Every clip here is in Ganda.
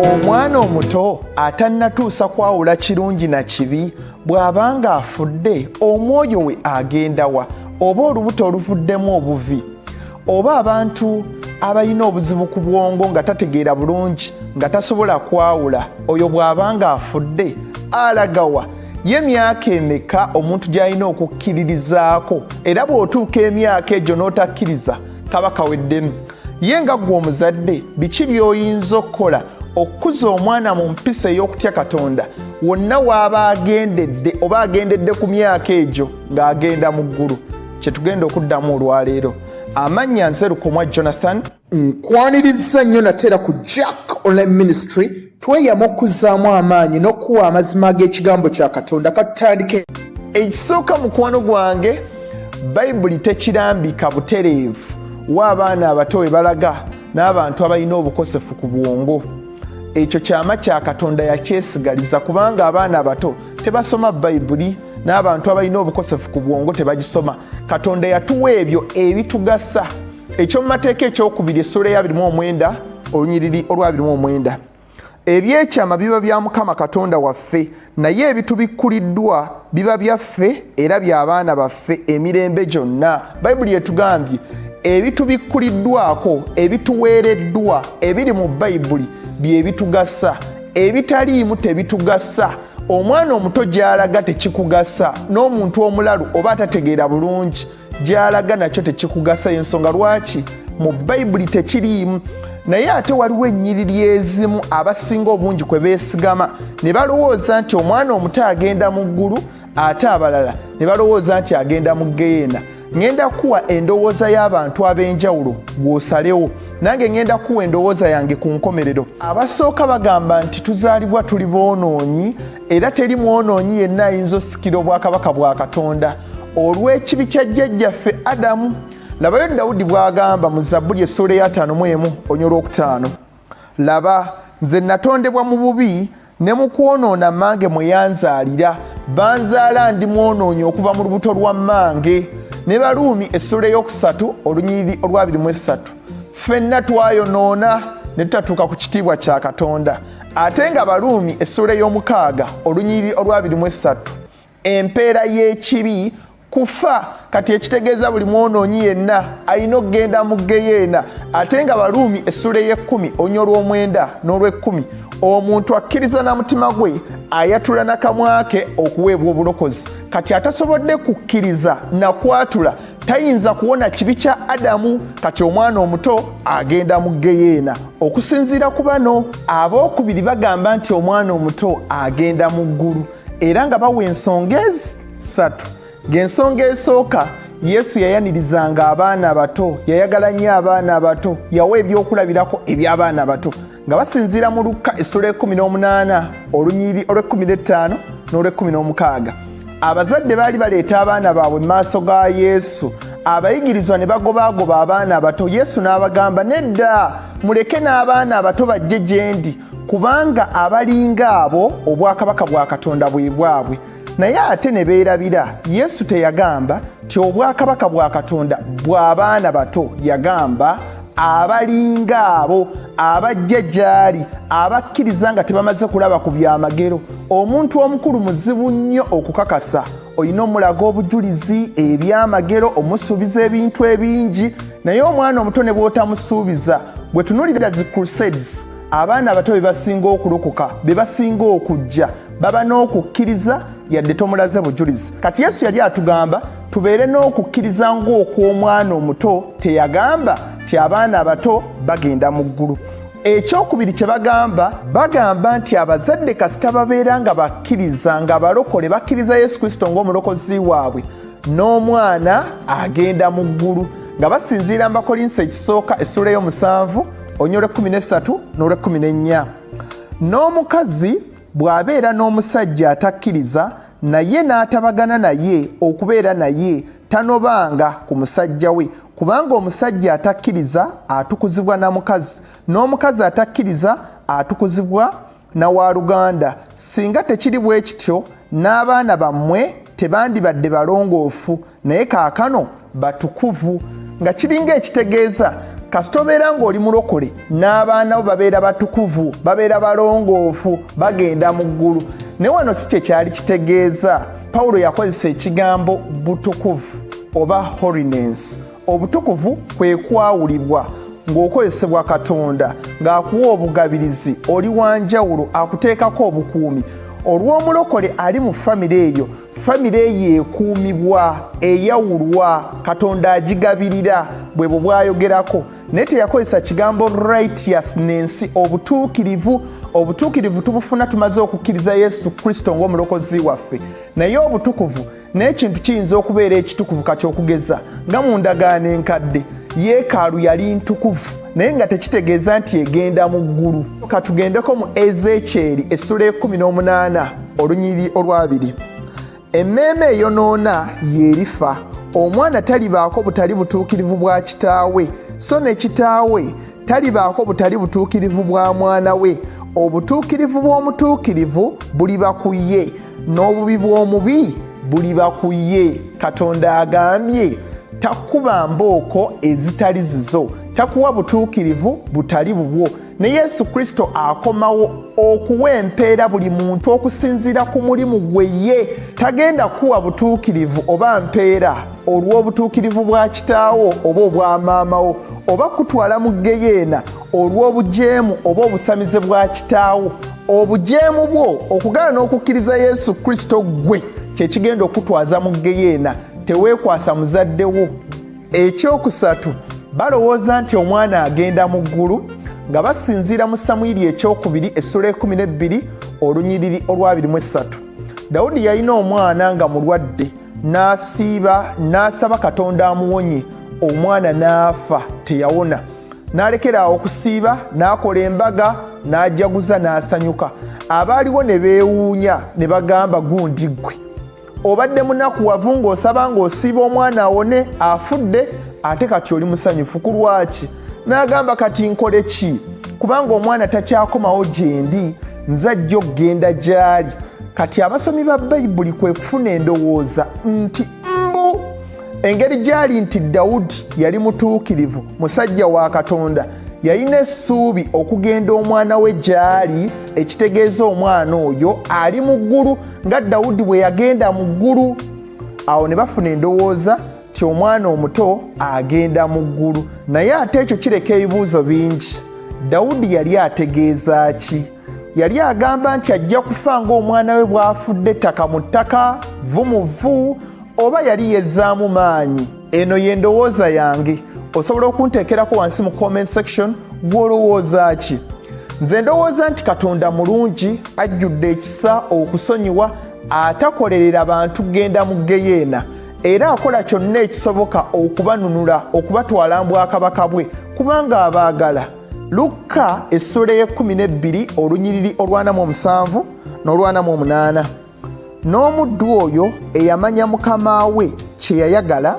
Omwana omuto atannatuusa kwawula kirungi na kibi bw'abanga afudde omwoyo we agenda wa? Oba olubuto oluvuddemu obuvi, oba abantu abalina obuzibu ku bwongo nga tategeera bulungi nga tasobola kwawula, oyo bw'abanga afudde alagawa? Ye myaka emeka omuntu gy'alina okukkiririzaako, era bw'otuuka emyaka egyo n'otakkiriza kaba kaweddemu? Ye nga ggwe omuzadde, biki by'oyinza okukola okukuza omwana mu mpisa ey'okutya Katonda wonna w'aba agendedde oba agendedde ku myaka egyo ng'agenda mu ggulu? Kye tugenda okuddamu olwaleero. Amannya nze Lukomwa Jonathan. Nkwaniriza nnyo natera ku Jack Online Ministry. Tweyama okuzzaamu amaanyi n'okuwa amazima ag'ekigambo kya Katonda. Katutandike. Ekisooka mukwano gwange, Bayibuli tekirambika butereevu w'abaana abato we balaga n'abantu abalina obukosefu ku bwongo. Ekyo kyama kya Katonda yakyesigaliza, kubanga abaana abato tebasoma Bayibuli n'abantu abalina obukosefu ku bwongo tebagisoma. Katonda yatuwa ebyo ebitugasa. Ekyo mu mateeka ekyokubiri essula ya 29 olunyiriri olwa 29. Ebyekyama biba bya Mukama Katonda waffe, naye ebitubikkuliddwa biba byaffe era by'abaana baffe emirembe gyonna. Bayibuli etugambye ebitubikkuliddwako, ebituweereddwa ebiri mu Bayibuli bye bitugasa, ebitaliimu tebitugasa. Omwana omuto gy'alaga tekikugasa, n'omuntu omulalu oba atategeera bulungi gy'alaga nakyo tekikugasa. Ensonga lwaki? Mu Bayibuli tekiriimu. Naye ate waliwo ennyiriri ezimu abasinga obungi kwe beesigama ne balowooza nti omwana omuto agenda mu ggulu, ate abalala ne balowooza nti agenda mu ggeyeena. Ngenda kuwa endowooza y'abantu ab'enjawulo bw'osalewo, nange ngenda kuwa endowooza yange ku nkomerero. Abasooka bagamba nti tuzaalibwa tuli boonoonyi, era teri mwonoonyi yenna ayinza osikira obwakabaka bwa Katonda olw'ekibi kya jjajjaffe Adamu. Labayo Dawudi bw'agamba mu Zabbuli essula ya 51 onyola 5. Laba, nze natondebwa mu bubi ne mu kwonoona mmange mwe yanzaalira, banzaala ndi mwonoonyi okuva mu lubuto lwa mmange. Ne Baluumi essula ey'okusatu olunyiriri olwa 23. Ffenna twayonoona ne tutatuuka ku kitiibwa kya Katonda. Ate nga Baluumi essula ey'omukaaga olunyiriri olwa 23. Empeera y'ekibi kufa, kati ekitegeeza buli mwonoonyi yenna alina okugenda mu ggeyeena. Ate nga Baluumi essula ey'e10 olunyiriri olw'9 n'olw'10. Omuntu akkiriza na mutima gwe ayatula n'akamwa ke okuweebwa obulokozi. Kati atasobodde kukkiriza na kwatula tayinza kuwona kibi kya Adamu. Kati omwana omuto agenda mu ggeyeena. Okusinziira ku bano, abookubiri bagamba nti omwana omuto agenda mu ggulu, era nga bawa ensonga esatu. Ng'ensonga esooka, Yesu yayanirizanga abaana abato, yayagala nnyo abaana abato, yawa ebyokulabirako eby'abaana abato. Nga basinziira mu Luka essula 18 olunyiriri olw'15 n'olw'16. Abazadde baali baleeta abaana baabwe mu maaso ga Yesu, abayigirizwa ne bagobaagoba abaana abato. Yesu n'abagamba, nedda, muleke n'abaana abato bajje gye ndi, kubanga abalinga abo obwakabaka bwa Katonda bwe bwabwe. Naye ate ne beerabira, Yesu teyagamba nti obwakabaka bwa Katonda bw'abaana bato, yagamba abalinga abo abajja gy'ali, abakkiriza nga tebamaze kulaba ku byamagero. Omuntu omukulu muzibu nnyo okukakasa. Olina omulaga obujulizi, ebyamagero, omusuubiza ebintu ebingi. Naye omwana omuto ne bw'otamusuubiza, bwe tunulira zi crusades, abaana abato be basinga okulokoka, be basinga okujja, baba n'okukkiriza yadde tomulaze bujulizi. Kati Yesu yali atugamba tubeere n'okukkiriza ng'okw'omwana omuto. Teyagamba nti abaana abato bagenda mu ggulu. Ekyokubiri kye bagamba nti abazadde kasita babeera nga bakkiriza, nga balokole bakkiriza Yesu Kristo ng'omulokozi waabwe, n'omwana agenda mu ggulu. Nga basinziira mu Bakolinso ekisooka essula y'omusanvu olunyiriri olw'13 n'olw'14. N'omukazi bw'abeera n'omusajja atakkiriza naye n'atabagana naye okubeera naye, tanobanga ku musajja we, kubanga omusajja atakkiriza atukuzibwa na mukazi, n'omukazi atakkiriza atukuzibwa na waluganda. Singa tekiri bwe kityo, n'abaana bammwe tebandibadde balongoofu, naye kaakano batukuvu. Nga kiringa ekitegeeza kasita obeera ng'oli mulokole n'abaana bo babeera batukuvu, babeera balongoofu, bagenda mu ggulu. Naye wano si kye kyali kitegeeza. Pawulo yakozesa ekigambo butukuvu oba holiness. Obutukuvu kwe kwawulibwa ng'okozesebwa Katonda ng'akuwa obugabirizi, oli wanjawulo, akuteekako obukuumi. Olw'omulokole ali mu famire eyo, famire eyo ekuumibwa, eyawulwa, Katonda agigabirira bwe bwayogerako. Naye teyakozesa kigambo righteousness, obutuukirivu. Obutuukirivu tubufuna tumaze okukkiriza Yesu Kristo ng'omulokozi waffe. Naye obutukuvu n'ekintu kiyinza okubeera ekitukuvu kati okugeza nga mu ndagaano enkadde yeekaalu yali ntukuvu naye nga tekitegeeza nti egenda mu ggulu. Katugendeko mu Ezekyeri essula 18 olunyiriri olwabiri. Emmeeme eyonoona y'erifa, omwana talibaako butali butuukirivu bwa kitaawe, so ne kitaawe talibaako butali butuukirivu bwa mwana we. Obutuukirivu bw'omutuukirivu buliba ku ye, n'obubi bw'omubi buliba ku ye. Katonda agambye takuba mbooko ezitali zizo, takuwa butuukirivu butali bubwo. Ne Yesu Kristo akomawo okuwa empeera buli muntu okusinziira ku mulimu gwe ye. Tagenda kuwa butuukirivu oba mpeera olw'obutuukirivu bwa kitaawo oba obwa maamawo, oba kutwala mu geyeena olw'obujeemu oba obusamize bwa kitaawo. Obujeemu bwo okugaana okukkiriza Yesu Kristo gwe kye kigenda okutwaza mu geyeena, teweekwasa muzadde wo. Ekyokusatu, balowooza nti omwana agenda mu ggulu nga basinziira mu Samwiri ekyokubiri essula 12 olunyiriri olwa23. Dawudi yalina omwana nga mulwadde, n'asiiba n'asaba Katonda amuwonye, omwana n'afa, teyawona. N'alekeraawo okusiiba, n'akola embaga, n'ajaguza, n'asanyuka. Abaaliwo ne beewuunya ne bagamba, gundi ggwe obadde munakuwavu ng'osaba ng'osiiba omwana awone, afudde, ate kati oli musanyufu ku lwaki? N'agamba, kati nkole ki? Kubanga omwana takyakomawo gye ndi, nzajja okugenda gy'ali. Kati abasomi ba Bayibuli kwe kufuna endowooza nti mbu engeri gy'ali nti Dawudi yali mutuukirivu, musajja wa Katonda, yalina essuubi okugenda omwana we gy'ali, ekitegeeza omwana oyo ali mu ggulu nga Dawudi bwe yagenda mu ggulu. Awo ne bafuna endowooza ti omwana omuto agenda mu ggulu. Naye ate ekyo kireka ebibuuzo bingi. Dawudi yali ategeeza ki? Yali agamba nti ajja kufa ng'omwana we bw'afudde ttaka mu ttaka, vvu mu vvu, oba yali yezzaamu maanyi? Eno y'endowooza yange. Osobola okunteekerako wansi mu comment section gw'olowooza ki? Nze ndowooza nti Katonda mulungi, ajjudde ekisa, okusonyiwa, atakolerera bantu kugenda mu geyeena, era akola kyonna ekisoboka okubanunula, okubatwala mu bwakabaka bwe, kubanga abaagala. Luka essula 12 olunyiriri olw47 n'olw48. N'omuddu oyo eyamanya mukama we kye yayagala,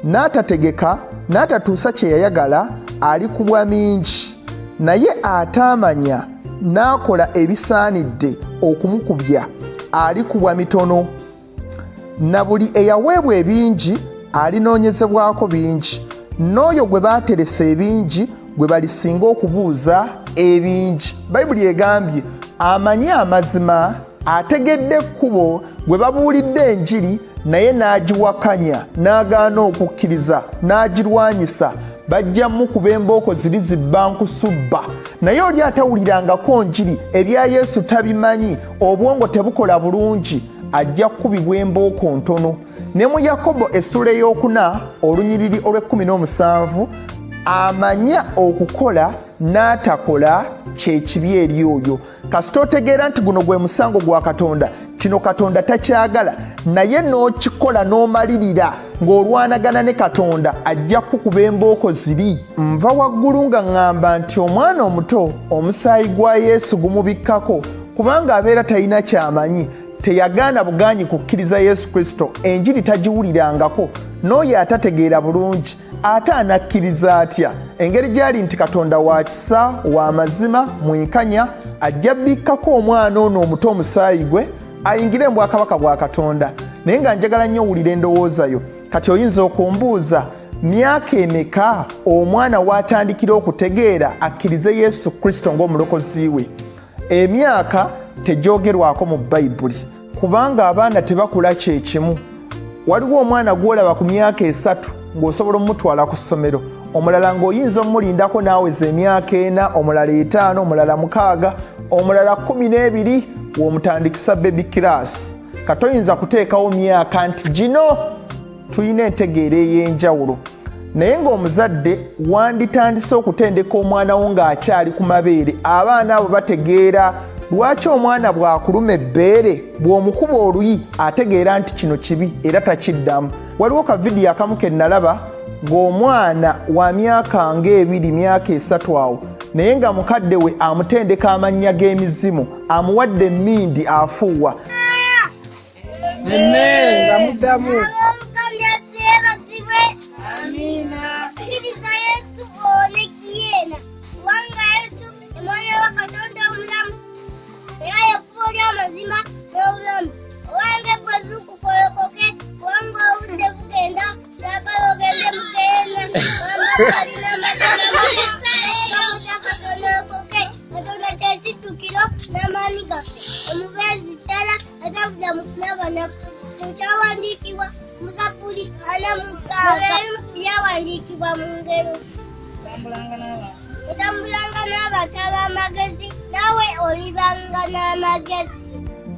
n'atategeka n'atatuusa kye yayagala, alikubwa mingi. Naye ataamanya n'akola ebisaanidde okumukubya, alikubwa mitono. Na buli eyaweebwa ebingi alinoonyezebwako bingi, n'oyo gwe baateresa ebingi gwe balisinga okubuuza ebingi. Bayibuli egambye amanyi amazima, ategedde ekkubo gwe babuulidde enjiri, naye n'agiwakanya, n'agaana okukkiriza, n'agirwanyisa, bajja mukuba embooko ziri zibba nkusubba. Naye oli atawulirangako njiri, ebya Yesu tabimanyi, obwongo tebukola bulungi, ajja kukubibwa embooko ntono. Ne mu Yakobo essula 4 olunyiriri olw17, amanya okukola n'atakola kye kibi eri oyo. Kasita otegeera nti guno gwe musango gwa Katonda, kino Katonda takyagala, naye n'okikola n'omalirira ng'olwanagana ne Katonda, ajja kukuba embooko ziri. Nva waggulu nga ŋŋamba nti omwana omuto omusaayi gwa Yesu gumubikkako, kubanga abeera talina kyamanyi, teyagaana bugaanyi kukkiriza Yesu Kristo, enjiri tagiwulirangako, n'oyo atategeera bulungi ate anakkiriza atya? Engeri gy'ali nti Katonda wa kisa, wa mazima, mwenkanya, ajja bikkako omwana ono omuto omusaayi gwe ayingire mu bwakabaka bwa Katonda. Naye nga njagala nnyo owulira endowooza yo. Kati oyinza okumbuuza myaka emeka omwana watandikira okutegeera akkirize Yesu Kristo ng'omulokozi we? Emyaka tegyogerwako mu Bayibuli kubanga abaana tebakula kyekimu. Waliwo omwana gwolaba ku myaka 3 ng'osobola omutwala ku ssomero, omulala ng'oyinza omulindako n'aweza emyaka 4, omulala 5, omulala 6, omulala 12 w'omutandikisa baby class. Katoyinza kuteekawo myaka nti gino tulina entegeera ey'enjawulo. Naye ng'omuzadde wanditandise okutendeka omwana wo ng'akyali ku mabeere, abaana abo bategeera lwaki omwana bw'akuluma ebbeere bw'omukuba oluyi ategeera nti kino kibi era takiddamu. Waliwo ka vidiyo akamu ke nalaba ng'omwana wa myaka ng'ebiri, myaka 3 awo, naye nga mukadde we amutendeka amannya g'emizimu, amuwadde emmindi afuuwa. Nga muddamu. Amina. Kiriza Yesu olekiena. Wanga Yesu emwana wa Katonda omulamu. Era yakufolya amazima n'obulamu. Wange gwezuku kolokoke. Wanga obudde bugenda. Saagala ogende mugenda. Wanga kalina amazima Katonda okoke. Katonda kyekittukiro n'amaanyi gaffe. Omubeezi ddala atabuda mu kulabanaku. Kyawandiikibwa Muzabuli 46 byawandiikibwa mu ngero. Otambulanga n'abantu ab'amagezi, nawe olibanga n'amagezi.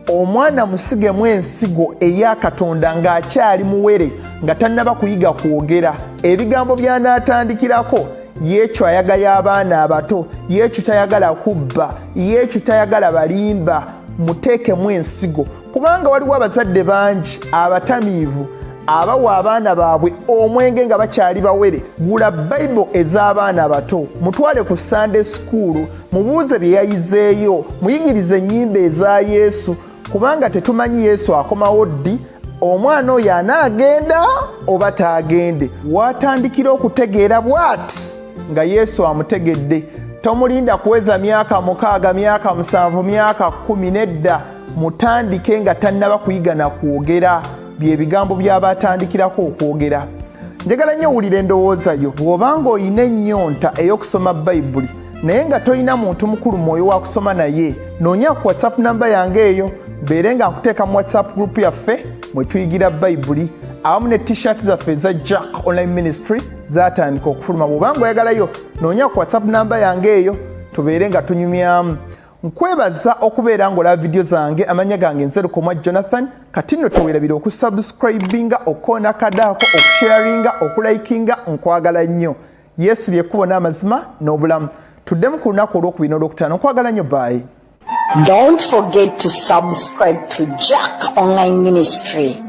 Omwana musigemu ensigo eya Katonda ng'akyali muwere nga tannaba kuyiga kwogera. Ebigambo by'anaatandikirako yeekyo ayagala abaana abato, yeekyo tayagala kubba, yeekyo tayagala balimba. Muteekemu ensigo kubanga waliwo abazadde bangi abatamiivu abawa abaana baabwe omwenge nga bakyali bawere. Gula Bayibuli ez'abaana abato, mutwale ku Sunday school, mubuuze bye yayizeeyo, muyigirize ennyimba eza Yesu kubanga tetumanyi Yesu akomawo ddi, omwana oyo anaagenda oba taagende. Watandikira okutegeera bw'ati nga Yesu amutegedde. Tomulinda kuweza myaka 6, myaka 7, myaka 10 nedda. Mutandike nga tannaba kuyiga na kwogera. Bye bigambo by'abatandikirako okwogera. Njagala nnyo owulira endowooza yo. Bw'obanga oyina ennyonta ey'okusoma Bayibuli naye nga toyina muntu mukulu mwoyo wa kusoma naye, noonya ku WhatsApp namba yange eyo, mbeere nga nkuteeka mu WhatsApp group yaffe mwe tuyigira Bayibuli awamu ne t-shirt zaffe eza Jack Online Ministry zaatandika okufuluma. Bw'obanga oyagalayo noonya ku WhatsApp namba yange eyo tubeere nga tunyumyamu. Nkwebaza okubeera ng'olaba vidiyo zange. Amannya gange Nzerukomwa Jonathan. Kati nno teweerabira okusubscribinga, okukoona kadaako, okusharinga, okulayikinga. Nkwagala nnyo. Yesu ly'ekkubo n'amazima n'obulamu. Tuddemu ku lunaku olw'okubiri n'olwokutaano. Nkwagala nnyo. Bye. Don't forget to subscribe to Jack Online Ministry.